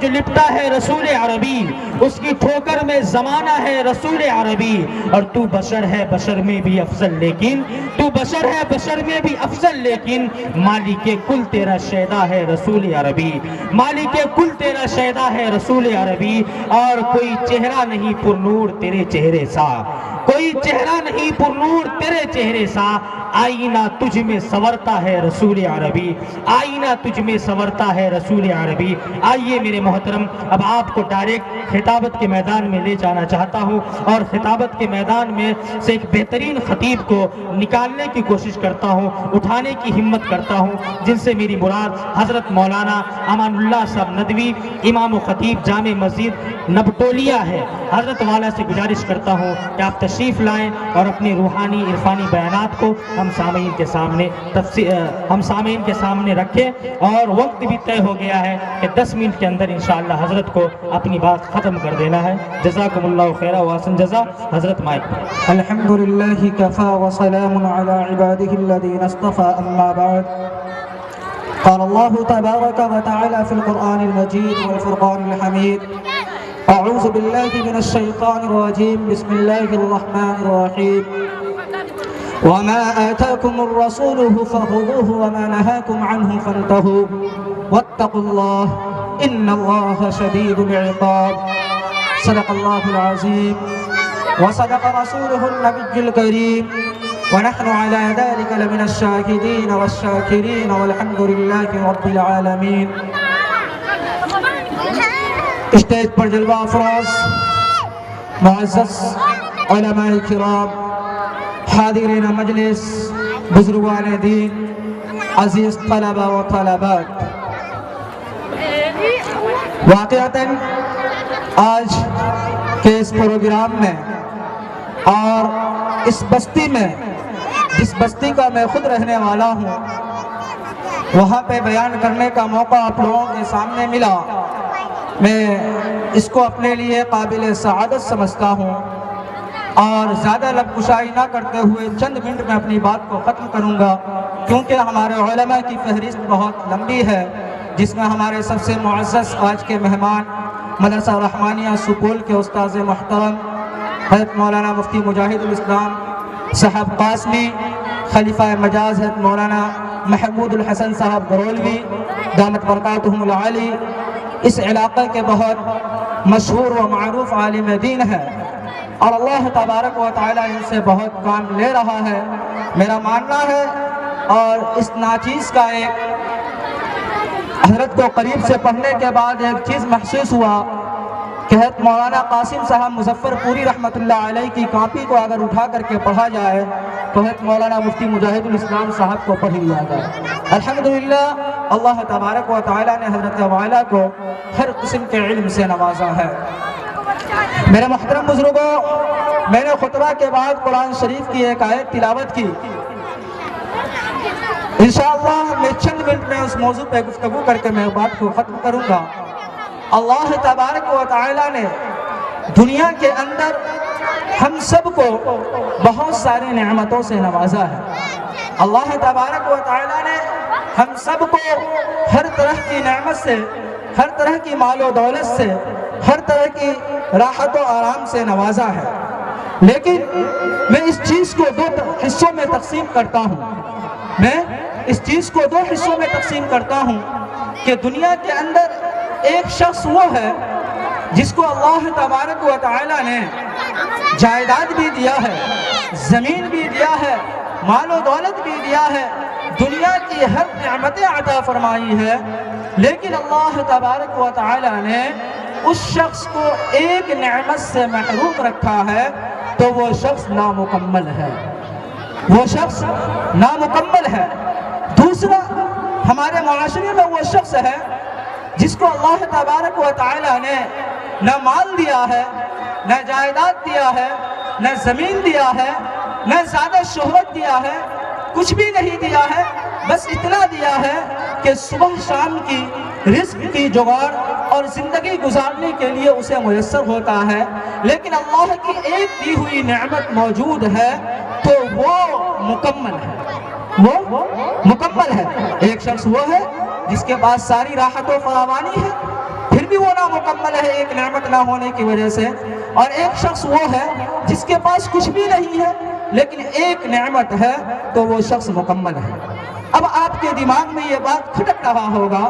جو لپٹا ہے رسول عربی، اس کی ٹھوکر میں زمانہ ہے رسول عربی، اور تو بشر ہے بشر میں بھی افضل، لیکن تو بشر ہے بشر میں بھی افضل، لیکن مالک کل تیرا شیدا ہے رسول عربی، مالک کل تیرا شیدا ہے رسول عربی، اور کوئی چہرہ نہیں پر نور تیرے چہرے سا، کوئی چہرہ نہیں پر نور تیرے چہرے سا، آئینہ تجھ میں سنورتا ہے رسول عربی، آئینہ تجھ میں سنورتا ہے رسول عربی۔ آئیے میرے محترم، اب آپ کو ڈائریکٹ خطابت کے میدان میں لے جانا چاہتا ہوں، اور خطابت کے میدان میں سے ایک بہترین خطیب کو نکالنے کی کوشش کرتا ہوں، اٹھانے کی ہمت کرتا ہوں، جن سے میری مراد حضرت مولانا امان اللہ صاحب ندوی، امام و خطیب جامع مسجد نبٹولیہ ہے۔ حضرت والا سے گزارش کرتا ہوں کہ آپ تشریف لائیں اور اپنے روحانی عرفانی بیانات کو ہم سامعین کے سامنے رکھیں، اور وقت بھی طے ہو گیا ہے کہ 10 منٹ کے اندر انشاءاللہ حضرت کو اپنی بات ختم کر دینا ہے۔ جزاکم اللہ خیرہ واحسن جزا۔ حضرت مائک پر۔ الحمد للہ کفا وسلام علی عباده الذین اصطفى اما بعد قال الله تبارك وتعالى في القرآن المجيد والفرقان الحميد اعوذ باللہ من الشیطان الرجیم بسم اللہ الرحمن الرحیم وما آتاكم الرسول فخذوه وما نهاكم عنه فانتهوا واتقوا الله ان الله شدید العقاب صدق اللہ العظیم وصدق رسوله النبي الكريم ونحن على ذلك لمن الشاهدين والشاكرين والحمد لله رب العالمين۔ اسٹیج پر جلوہ افراز، معزز علماء کرام، حاضرین مجلس، بزرگان دین، عزیز طلبہ و طالبات، واقعتاً آج کے اس پروگرام میں اور اس بستی میں، جس بستی کا میں خود رہنے والا ہوں، وہاں پہ بیان کرنے کا موقع آپ لوگوں کے سامنے ملا، میں اس کو اپنے لیے قابل سعادت سمجھتا ہوں، اور زیادہ لب کشائی نہ کرتے ہوئے چند منٹ میں اپنی بات کو ختم کروں گا، کیونکہ ہمارے علماء کی فہرست بہت لمبی ہے، جس میں ہمارے سب سے معزز آج کے مہمان مدرسہ رحمانیہ سپول کے استاذ محترم حضرت مولانا مفتی مجاہد الاسلام صاحب قاسمی، خلیفہ مجاز حضرت مولانا محمود الحسن صاحب برولوی دامت برکاتہم العالی، اس علاقے کے بہت مشہور و معروف عالم دین ہے، اور اللہ تبارک و تعالی ان سے بہت کام لے رہا ہے۔ میرا ماننا ہے، اور اس ناچیز کا ایک حضرت کو قریب سے پڑھنے کے بعد ایک چیز محسوس ہوا کہ حضرت مولانا قاسم صاحب مظفر پوری رحمۃ اللہ علیہ کی کاپی کو اگر اٹھا کر کے پڑھا جائے تو حضرت مولانا مفتی مجاہد الاسلام صاحب کو پڑھ لیا جائے۔ الحمدللہ اللہ تبارک و تعالی نے حضرت والا کو ہر قسم کے علم سے نوازا ہے۔ میرے محترم بزرگوں، میں نے خطبہ کے بعد قرآن شریف کی ایک آیت تلاوت کی، انشاءاللہ میں چند منٹ میں اس موضوع پہ گفتگو کر کے میں بات کو ختم کروں گا۔ اللہ تبارک و تعالی نے دنیا کے اندر ہم سب کو بہت سارے نعمتوں سے نوازا ہے۔ اللہ تبارک و تعالی نے ہم سب کو ہر طرح کی نعمت سے، ہر طرح کی مال و دولت سے، ہر طرح کی راحت و آرام سے نوازا ہے، لیکن میں اس چیز کو 2 حصوں میں تقسیم کرتا ہوں۔ میں اس چیز کو 2 حصوں میں تقسیم کرتا ہوں کہ دنیا کے اندر ایک شخص وہ ہے جس کو اللہ تبارک و تعالی نے جائیداد بھی دیا ہے، زمین بھی دیا ہے، مال و دولت بھی دیا ہے، دنیا کی ہر نعمتیں عطا فرمائی ہے، لیکن اللہ تبارک و تعالی نے اس شخص کو ایک نعمت سے محروم رکھا ہے، تو وہ شخص نامکمل ہے، وہ شخص نامکمل ہے۔ دوسرا، ہمارے معاشرے میں وہ شخص ہے جس کو اللہ تبارک و تعالی نے نہ مال دیا ہے، نہ جائیداد دیا ہے، نہ زمین دیا ہے، نہ زیادہ شہرت دیا ہے، کچھ بھی نہیں دیا ہے، بس اتنا دیا ہے کہ صبح شام کی رزق کی جگاڑ اور زندگی گزارنے کے لیے اسے میسر ہوتا ہے، لیکن اللہ کی ایک دی ہوئی نعمت موجود ہے تو وہ مکمل ہے، وہ مکمل ہے۔ ایک شخص وہ ہے جس کے پاس ساری راحت و فراوانی ہے، پھر بھی وہ مکمل ہے ایک نعمت نہ ہونے کی وجہ سے، اور ایک شخص وہ ہے جس کے پاس کچھ بھی نہیں ہے لیکن ایک نعمت ہے تو وہ شخص مکمل ہے۔ اب آپ کے دماغ میں یہ بات کھٹک رہا ہوگا،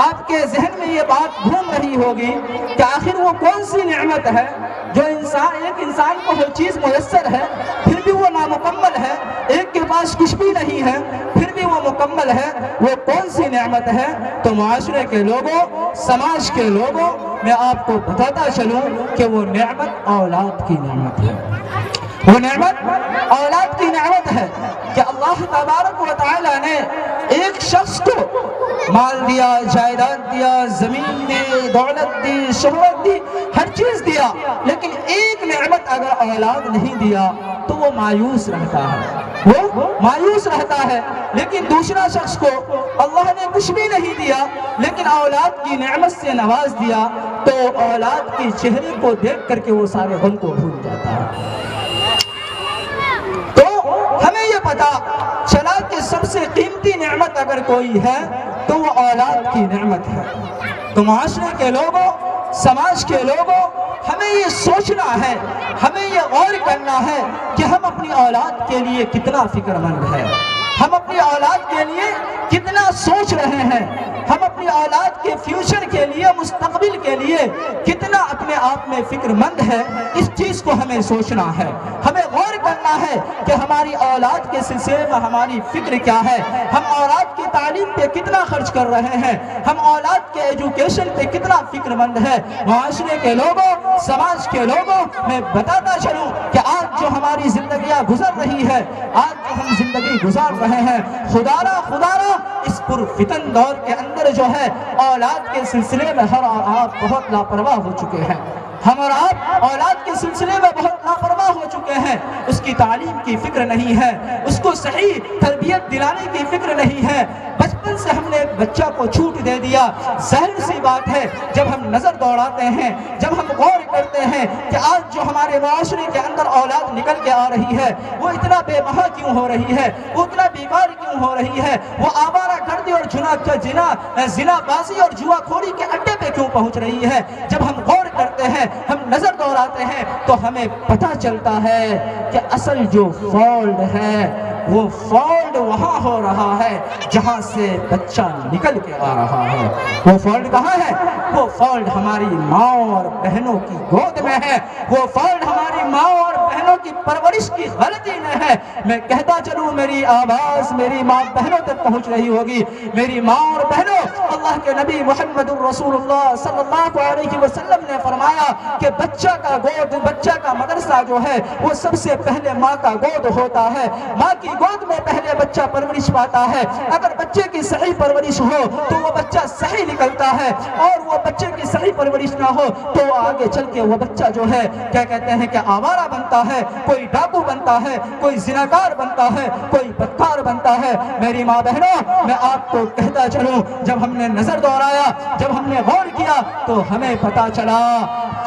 آپ کے ذہن میں یہ بات گھوم رہی ہوگی کہ آخر وہ کون سی نعمت ہے جو ایک انسان کو ہر چیز میسر ہے پھر بھی وہ نامکمل ہے، ایک کے پاس کچھ بھی نہیں ہے پھر بھی وہ مکمل ہے، وہ کون سی نعمت ہے؟ تو معاشرے کے لوگوں، سماج کے لوگوں، میں آپ کو بتاتا چلوں کہ وہ نعمت اولاد کی نعمت ہے۔ وہ نعمت اولاد کی نعمت ہے کہ اللہ تبارک و تعالی نے ایک شخص کو مال دیا، جائیداد دیا، زمین دی، دولت دی، شہرت دی، ہر چیز دیا، لیکن ایک نعمت اگر اولاد نہیں دیا تو وہ مایوس رہتا ہے، وہ مایوس رہتا ہے۔ لیکن دوسرا شخص کو اللہ نے کچھ بھی نہیں دیا لیکن اولاد کی نعمت سے نواز دیا تو اولاد کے چہرے کو دیکھ کر کے وہ سارے غم کو بھول جاتا ہے۔ تو ہمیں یہ پتا چلا کہ سب سے قیمتی نعمت اگر کوئی ہے تو وہ اولاد کی نعمت ہے۔ تو معاشرے کے لوگوں، سماج کے لوگوں، ہمیں یہ سوچنا ہے، ہمیں یہ غور کرنا ہے کہ ہم اپنی اولاد کے لیے کتنا فکر مند ہیں، ہم اپنی اولاد کے لیے کتنا سوچ رہے ہیں، ہم اپنی اولاد کے فیوچر کے لیے، مستقبل کے لیے کتنا اپنے آپ میں فکر مند ہے، اس چیز کو ہمیں سوچنا ہے۔ ہمیں غور کرنا ہے کہ ہماری اولاد کے سلسلے میں ہماری فکر کیا ہے، ہم اولاد کی تعلیم پہ کتنا خرچ کر رہے ہیں، ہم اولاد کے ایجوکیشن پہ کتنا فکر مند ہے۔ معاشرے کے لوگوں، سماج کے لوگوں، میں بتاتا چلوں کہ آج جو ہماری زندگیاں گزر رہی ہے، آج جو ہم زندگی گزار رہے ہیں، خدا را اس پرفتن دور کے اندر جو ہے اولاد کے سلسلے میں ہر اور آپ بہت لاپرواہ ہو چکے ہیں، ہم اور آپ اولاد کے سلسلے میں بہت لاپرواہ ہو چکے ہیں۔ اس کی تعلیم کی فکر نہیں ہے، اس کو صحیح تربیت دلانے کی فکر نہیں ہے۔ بچپن سے ہم نے ایک بچہ کو چھوٹ دے دیا۔ ظاہر سی بات ہے جب ہم نظر دوڑاتے ہیں، جب ہم غور کرتے ہیں کہ آج جو ہمارے معاشرے کے اندر اولاد نکل کے آ رہی ہے وہ اتنا بے بہا کیوں ہو رہی ہے، وہ اتنا بیکار کیوں ہو رہی ہے، وہ آوارہ گردی اور زنا بازی اور جوا کھوری کے اڈے پہ کیوں پہنچ رہی ہے، جب ہم غور کرتے ہیں، ہم نظر دوڑاتے ہیں تو ہمیں پتہ چلتا ہے کہ اصل جو فالٹ ہے وہ فالٹ وہاں ہو رہا ہے جہاں سے بچہ نکل کے آ رہا ہے۔ وہ فالٹ کہاں ہے؟ وہ فالٹ ہماری ماں اور بہنوں کی گود میں ہے، وہ فالٹ ہماری ماں اور بہنوں کی پرورش کی غلطی میں ہے۔ میں کہتا چلوں، میری آواز میری ماں بہنوں تک پہنچ رہی ہوگی۔ میری ماں اور بہنوں، اللہ کے نبی محمد الرسول اللہ صلی اللہ علیہ وسلم نے فرمایا کہ بچہ کا گود، بچہ کا مدرسہ جو ہے وہ سب سے پہلے ماں کا گود ہوتا ہے۔ ماں کی گود میں پہلے بچہ پرورش پاتا ہے۔ اگر بچے کی صحیح پرورش ہو تو وہ بچہ صحیح نکلتا ہے، اور وہ بچے کی صحیح پرورش نہ ہو تو آگے چل کے وہ بچہ جو ہے کیا کہتے ہیں کہ آوارہ بنتا ہے، کوئی ڈاکو بنتا ہے، کوئی زناکار بنتا ہے، کوئی بدکار بنتا ہے۔ میری ماں بہنوں، میں آپ کو کہتا چلوں، جب ہم نے نظر دوڑایا، جب ہم نے غور کیا تو ہمیں پتا چلا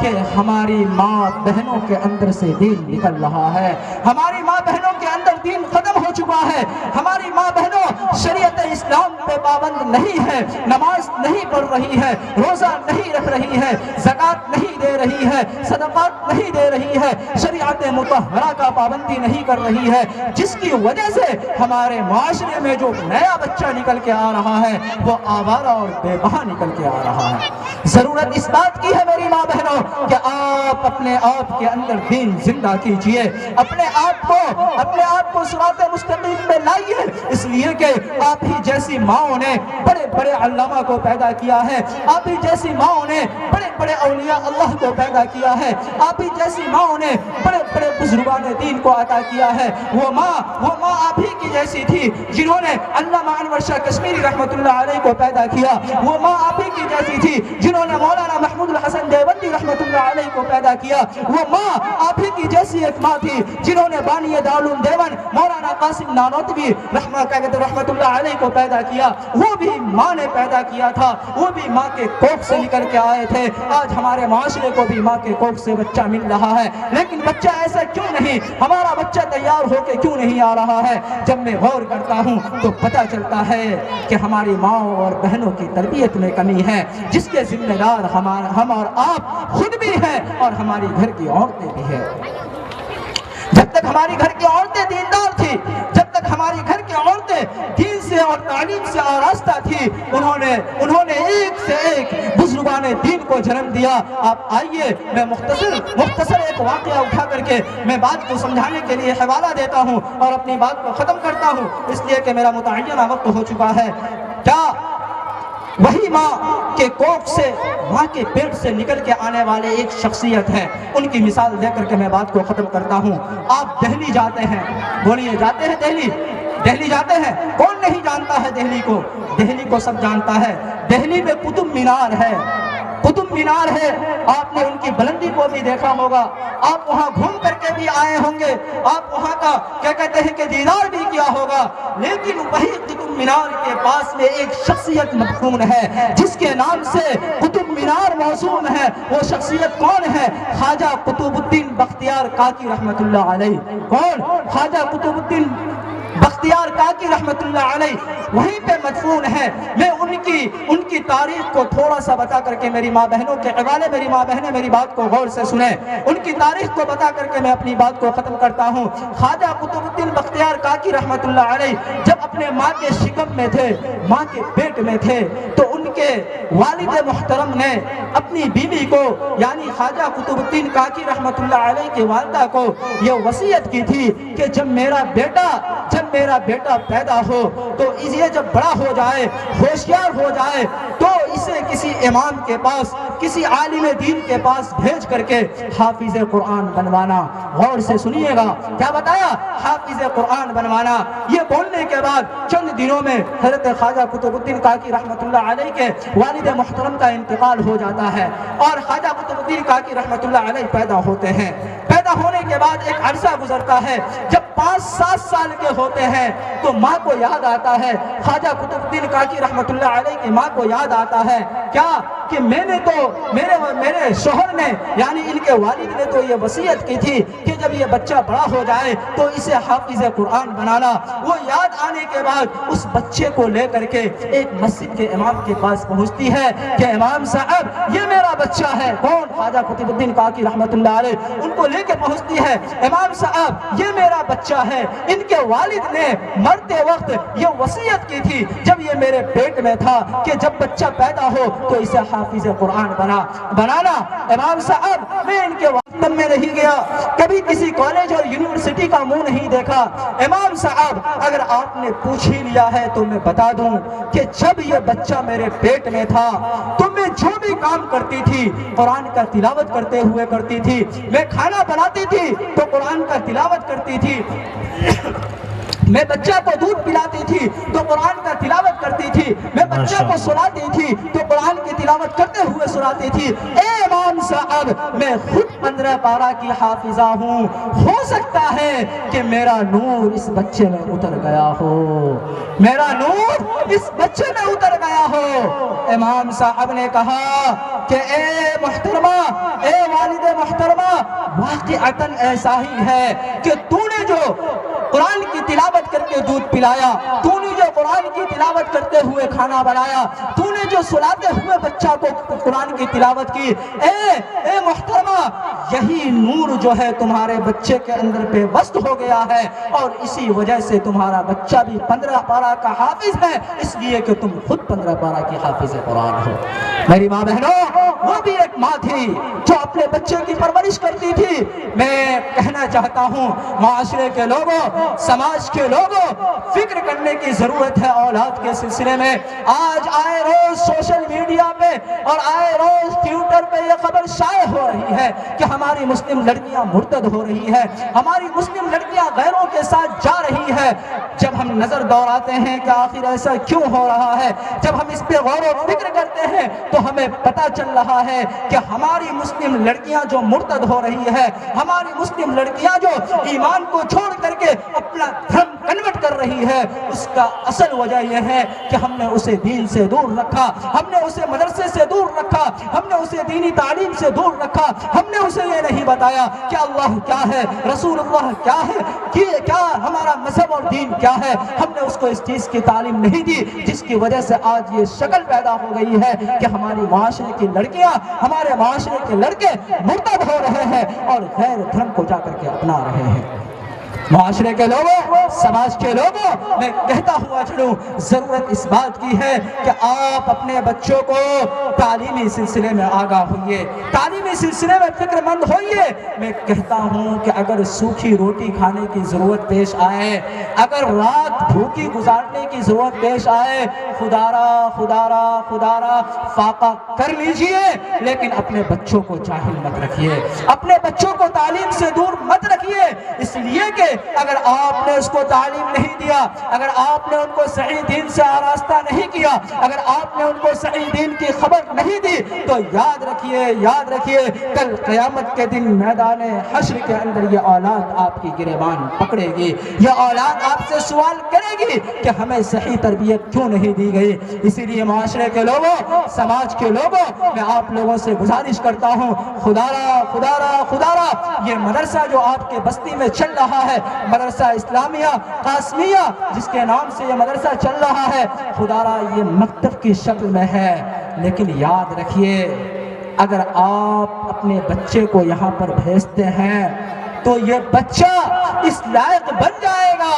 کہ ہماری ماں بہنوں کے اندر سے دین نکل رہا ہے، ہماری ماں بہنوں کے اندر دین ختم ہو چکا ہے، ہماری ماں بہنوں شریعت اسلام پہ پابند نہیں ہے، نماز نہیں پڑھ رہی ہے، روزہ نہیں رکھ رہی ہے، زکوٰۃ نہیں دے رہی ہے، صدقات نہیں دے رہی ہے، شریعت مطہرہ کا پابندی نہیں کر رہی ہے، جس کی وجہ سے ہمارے معاشرے میں جو نیا بچہ نکل کے آ رہا ہے وہ آوارہ اور بے بہا نکل کے آ رہا ہے۔ ضرورت اس بات کی ہے میری ماں بہنوں کہ آپ اپنے آپ کے اندر دین زندہ کیجئے، اپنے آپ کو صراط مستقیم میں لائیے، اس لیے کہ آپ ہی جیسی ماں نے بڑے بڑے علامہ کو پیدا کیا ہے، آپ ہی جیسی ماں نے بڑے بڑے اولیاء اللہ کو پیدا کیا ہے، آپ ہی جیسی ماں نے بڑے بڑے بزرگان دین کو عطا کیا ہے۔ وہ ماں آپ ہی کی جیسی تھی جنہوں نے علامہ انور شاہ کشمیری رحمۃ اللہ علیہ کو پیدا کیا، وہ ماں آپ ہی کی جیسی تھی جنہوں نے مولانا محمود الحسن دیوبندی رحمۃ اللہ علیہ کو پیدا کیا، وہ ماں آپ ہی کی جیسی ایک ماں تھی جنہوں نے بانی دارالعلوم دیوبند مولانا قاسم نانوتوی رحمۃ اللہ علیہ کو پیدا کیا، وہ بھی ماں نے پیدا کیا تھا، وہ بھی ماں کے کوکھ سے نکل کے آئے تھے۔ آج ہمارے معاشرے کو بھی ماں کے کوکھ سے بچہ مل رہا ہے، لیکن بچہ ایسا کیوں نہیں، ہمارا بچہ تیار ہو کے کیوں نہیں آ رہا ہے؟ جب میں غور کرتا ہوں تو پتہ چلتا ہے کہ ہماری ماں اور بہنوں کی تربیت میں کمی ہے، جس کے ذمہ دار ہم ہم اور آپ خود بھی ہیں اور ہماری گھر کی عورتیں بھی ہیں۔ جب تک ہماری گھر کی عورتیں دیندار تھی، جب تک ہماری گھر کی عورتیں دین سے اور تعلیم سے آراستہ تھی، انہوں نے ایک سے ایک بزرگان دین کو جنم دیا۔ آپ آئیے، میں مختصر ایک واقعہ اٹھا کر کے میں بات کو سمجھانے کے لیے حوالہ دیتا ہوں اور اپنی بات کو ختم کرتا ہوں، اس لیے کہ میرا متعینہ وقت ہو چکا ہے۔ کیا وہی ماں کے کوکھ سے، ماں کے پیٹ سے نکل کے آنے والے ایک شخصیت ہے، ان کی مثال دے کر کے میں بات کو ختم کرتا ہوں۔ آپ دہلی جاتے ہیں، بولیے جاتے ہیں دہلی جاتے ہیں؟ کون نہیں جانتا ہے دہلی کو؟ دہلی کو سب جانتا ہے۔ دہلی میں قطب مینار ہے، قطب مینار ہے، آپ نے ان کی بلندی کو بھی دیکھا ہوگا، آپ وہاں گھوم کر کے بھی آئے ہوں گے، آپ وہاں کا کیا کہتے ہیں کہ دیدار بھی کیا ہوگا، لیکن وہی قطب مینار کے پاس میں ایک شخصیت مدفون ہے جس کے نام سے قطب مینار موسوم ہے۔ وہ شخصیت کون ہے؟ خواجہ قطب الدین بختیار کاکی رحمت اللہ علیہ۔ کون؟ خواجہ قطب الدین بختیار کاکی رحمت اللہ علیہ وہیں پہ مدفون ہے۔ میں ان کی تاریخ کو تھوڑا سا بتا کر کے میری ماں بہنوں کے حوالے، میری ماں بہنیں میری بات کو غور سے سنیں، ان کی تاریخ کو بتا کر کے میں اپنی بات کو ختم کرتا ہوں۔ خواجہ قطب الدین بختیار کاکی رحمت اللہ علیہ جب اپنے ماں کے شکم میں تھے، ماں کے پیٹ میں تھے، تو ان کے والد محترم نے اپنی بیوی کو یعنی خواجہ قطب الدین کاکی رحمت اللہ علیہ کی والدہ کو یہ وصیت کی تھی کہ جب میرا بیٹا پیدا ہو تو یہ جب بڑا ہو جائے، ہوشیار ہو جائے، تو اسے کسی امام کے پاس، کسی عالم دین کے پاس بھیج کر کے حافظ قرآن بنوانا۔ غور سے سنیے گا کیا بتایا؟ حافظ قرآن بنوانا۔ یہ بولنے کے بعد چند دنوں میں حضرت خواجہ قطب الدین کاکی رحمت اللہ علیہ کے والد محترم کا انتقال ہو جاتا ہے اور خواجہ قطب الدین کاکی رحمت اللہ علیہ پیدا ہوتے ہیں۔ پیدا ہونے کے بعد ایک عرصہ گزرتا ہے، جب 5-7 سال کے ہوتے ہیں تو ماں کو یاد آتا ہے، خواجہ قطب الدین کاکی رحمت اللہ علیہ کی ماں کو یاد آتا ہے کیا کہ میں نے تو میرے شوہر نے یعنی ان کے والد نے تو یہ وصیت کی تھی کہ جب یہ بچہ بڑا ہو جائے تو اسے حافظ قرآن بنانا۔ وہ یاد آنے کے بعد اس بچے کو لے کر کے ایک مسجد کے امام کے پاس پہنچتی ہے کہ امام صاحب یہ میرا بچہ ہے۔ کون؟ خواجہ قطب الدین کاکی رحمت اللہ علیہ ان کو لے کے پہنچتی ہے، امام صاحب یہ میرا بچہ ہے، ان کے والد نے مرتے وقت یہ وصیت کی تھی جب یہ میرے پیٹ میں تھا کہ جب بچہ پیدا ہو تو اسے حافظ قرآن بنانا۔ امام صاحب میں ان کے والد میں نہیں گیا، کبھی کسی کالج اور یونیورسٹی کا منہ نہیں دیکھا۔ امام صاحب اگر آپ نے پوچھ ہی لیا ہے تو میں بتا دوں کہ جب یہ بچہ میرے پیٹ میں تھا تو میں جو بھی کام کرتی تھی قرآن کا تلاوت کرتے ہوئے کرتی تھی، میں کھانا بناتی تھی تو قرآن کا تلاوت کرتی تھی، میں بچہ کو دودھ پلاتی تھی تو قرآن کا تلاوت کرتی تھی، میں بچہ کو سلاتی تھی تو قرآن کی تلاوت کرتے ہوئے سلاتی تھی۔ اے امام صاحب میں خود 15 پارہ کی حافظہ ہوں، ہو سکتا ہے کہ میرا نور اس بچے میں اتر گیا ہو، میرا نور اس بچے میں اتر گیا ہو۔ امام صاحب نے کہا کہ اے محترمہ، اے والد محترمہ، واقعتاً ایسا ہی ہے کہ تو نے جو قرآن کی تلاوت کر کے دودھ پلایا، تو نے جو قرآن کی تلاوت کرتے ہوئے کھانا بنایا، تو نے جو سلاتے ہوئے بچہ کو قرآن کی تلاوت کی، اے محترمہ یہی نور جو ہے تمہارے بچے کے اندر بے وسط ہو گیا ہے اور اسی وجہ سے تمہارا بچہ بھی 15 پارہ کا حافظ ہے، اس لیے کہ تم خود 15 پارہ کی حافظ قرآن ہو۔ میری ماں بہنوں، وہ بھی ایک ماں تھی جو اپنے بچے کی پرورش کرتی تھی۔ میں کہنا چاہتا ہوں معاشرے کے لوگوں، سماج کے لوگوں، فکر کرنے کی ضرورت ہے اولاد کے سلسلے میں۔ آج آئے روز سوشل میڈیا پہ اور آئے روز ٹویٹر پہ یہ خبر شائع ہو رہی ہے کہ ہماری مسلم لڑکیاں مرتد ہو رہی ہے، ہماری مسلم لڑکیاں غیروں کے ساتھ جا رہی ہے۔ جب ہم نظر دوڑاتے ہیں کہ آخر ایسا کیوں ہو رہا ہے، جب ہم اس پہ غور و فکر کرتے ہیں تو ہمیں پتہ چل رہا ہے کہ ہماری مسلم لڑکیاں جو مرتد ہو رہی ہے، ہماری مسلم لڑکیاں جو ایمان کو چھوڑ کر کے اپنا دھرم کنورٹ کر رہی ہے، اس کا اصل وجہ یہ ہے کہ ہم نے اسے دین سے دور رکھا، ہم نے اسے مدرسے سے دور رکھا، ہم نے اسے دینی تعلیم سے دور رکھا، ہم نے اسے یہ نہیں بتایا کہ اللہ کیا ہے، رسول اللہ کیا ہے، کیا ہمارا مذہب اور دین کیا ہے۔ ہم نے اس کو اس چیز کی تعلیم نہیں دی، جس کی وجہ سے آج یہ شکل پیدا ہو گئی ہے کہ ہماری معاشرے کی لڑکیاں لڑکیاں، ہمارے معاشرے کے لڑکے مرتد ہو رہے ہیں اور غیر دھرم کو جا کر کے اپنا رہے ہیں۔ معاشرے کے لوگوں، سماج کے لوگوں، میں کہتا ہوا چلوں، ضرورت اس بات کی ہے کہ آپ اپنے بچوں کو تعلیمی سلسلے میں آگاہ ہوئیے، تعلیمی سلسلے میں فکر مند ہوئیے۔ میں کہتا ہوں کہ اگر سوکھی روٹی کھانے کی ضرورت پیش آئے، اگر رات بھوکی گزارنے کی ضرورت پیش آئے، خدا را فاقہ کر لیجئے، لیکن اپنے بچوں کو جاہل مت رکھیے، اپنے بچوں کو تعلیم سے دور مت رکھیے، اس لیے کہ اگر آپ نے اس کو تعلیم نہیں دیا، اگر آپ نے ان کو صحیح دین سے آراستہ نہیں کیا، اگر آپ نے ان کو صحیح دین کی خبر نہیں دی، تو یاد رکھیے کل قیامت کے دن میدان حشر کے اندر یہ اولاد آپ کی گریبان پکڑے گی، یہ اولاد آپ سے سوال کرے گی کہ ہمیں صحیح تربیت کیوں نہیں دی گئی۔ اسی لیے معاشرے کے لوگوں، سماج کے لوگوں، میں آپ لوگوں سے گزارش کرتا ہوں، خدا را یہ مدرسہ جو آپ کے بستی میں چل رہا ہے، مدرسہ اسلامیہ قاسمیہ جس کے نام سے یہ مدرسہ چل رہا ہے، خدا را یہ مکتب کی شکل میں ہے، لیکن یاد رکھیے اگر آپ اپنے بچے کو یہاں پر بھیجتے ہیں تو یہ بچہ اس لائق بن جائے گا،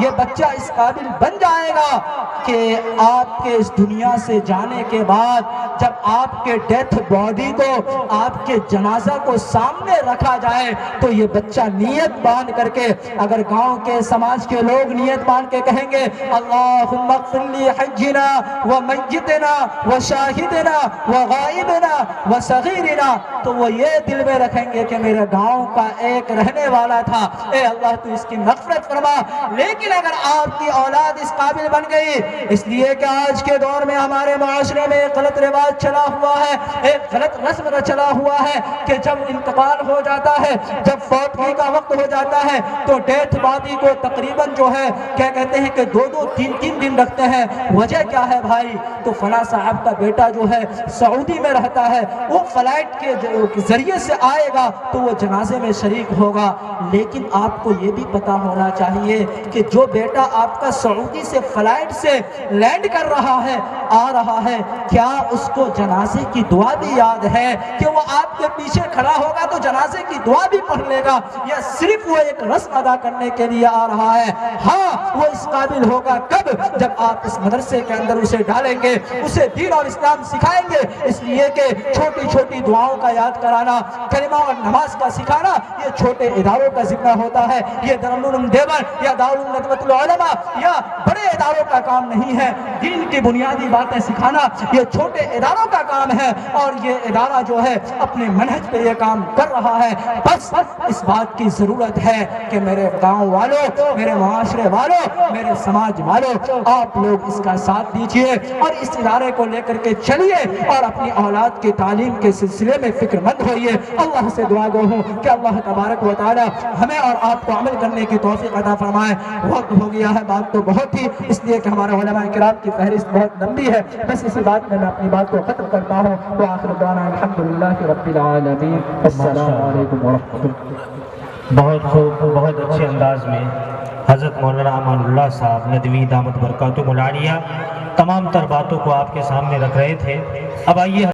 یہ بچہ اس قابل بن جائے گا کہ آپ کے اس دنیا سے جانے کے بعد جب آپ کے ڈیتھ باڈی کو، آپ کے جنازہ کو سامنے رکھا جائے تو یہ بچہ نیت باندھ کر کے، اگر گاؤں کے سماج کے لوگ نیت باندھ کے کہیں گے اللہم اغفر لی حجنا و میتنا و شاہدنا و غائبنا و صغیرنا، تو وہ یہ دل میں رکھیں گے کہ میرے گاؤں کا ایک رہنے والا تھا، اے اللہ تو اس کی مغفرت فرما۔ لیکن اگر آپ کی اولاد اس قابل بن گئی، اس لیے کہ آج کے دور میں ہمارے معاشرے میں ایک غلط رواج چلا ہوا ہے، ایک غلط رسم چلا ہوا ہے کہ جب انتقال ہو جاتا ہے، جب فوتگی کا وقت ہو جاتا ہے تو ڈیتھ باڈی کو تقریباً جو ہے کیا کہتے ہیں کہ 2-3 دن رکھتے ہیں۔ وجہ کیا ہے بھائی؟ تو فلاں صاحب کا بیٹا جو ہے سعودی میں رہتا ہے، وہ فلائٹ کے ذریعے سے آئے گا تو وہ جنازے میں شریک ہوگا۔ لیکن آپ کو یہ بھی پتا ہونا چاہیے کہ جو بیٹا آپ کا سعودی سے فلائٹ سے لینڈ کر رہا ہے، آ رہا ہے، کیا اس کو جنازے کی دعا بھی یاد ہے کہ وہ آپ کے پیچھے کھڑا ہوگا تو جنازے کی دعا بھی پڑھ لے گا، یا صرف وہ ایک رسم ادا کرنے کے لیے آ رہا ہے؟ ہاں، وہ اس قابل ہوگا کب؟ جب آپ اس مدرسے کے اندر اسے ڈالیں گے، اسے دین اور اسلام سکھائیں گے۔ اس لیے کہ چھوٹی چھوٹی دعاؤں کا یاد کرانا، کلمہ اور نماز کا سکھانا یہ چھوٹے اداروں کا ذمہ ہوتا ہے، یہ دارالعلوم دیوبند یا دارالندوۃ العلماء یا بڑے اداروں کا کام نہیں ہے۔ دین کی بنیادی باتیں سکھانا یہ چھوٹے اداروں کا کام ہے، اور یہ ادارہ جو ہے اپنے منہج پہ یہ کام کر رہا ہے۔ بس اس بات کی ضرورت ہے کہ میرے گاؤں والوں، میرے معاشرے والوں، میرے سماج والوں، آپ لوگ اس کا ساتھ دیجئے اور اس ادارے کو لے کر کے چلیے اور اپنی اولاد کی تعلیم کے سلسلے میں فکر مند ہوئیے۔ اللہ سے دعا گو ہوں کہ اللہ تبارک و تعالی ہمیں اور آپ کو عمل کرنے کی توفیق عطا فرمائے۔ وقت ہو گیا ہے، بات تو بہت تھی، اس لیے کہ ہمارے علماء کرام کی فہرست بہت لمبی ہے، بس اسی بات میں اپنی بات کو ختم کرتا ہوں۔ وآخر دعوانا الحمدللہ رب العالمین، السلام علیکم ورحمۃ اللہ۔ بہت خوب، بہت اچھے انداز میں حضرت مولانا امان اللہ صاحب ندوی دامت برکاتہ العالیہ تمام تر باتوں کو آپ کے سامنے رکھ رہے تھے۔ اب آئیے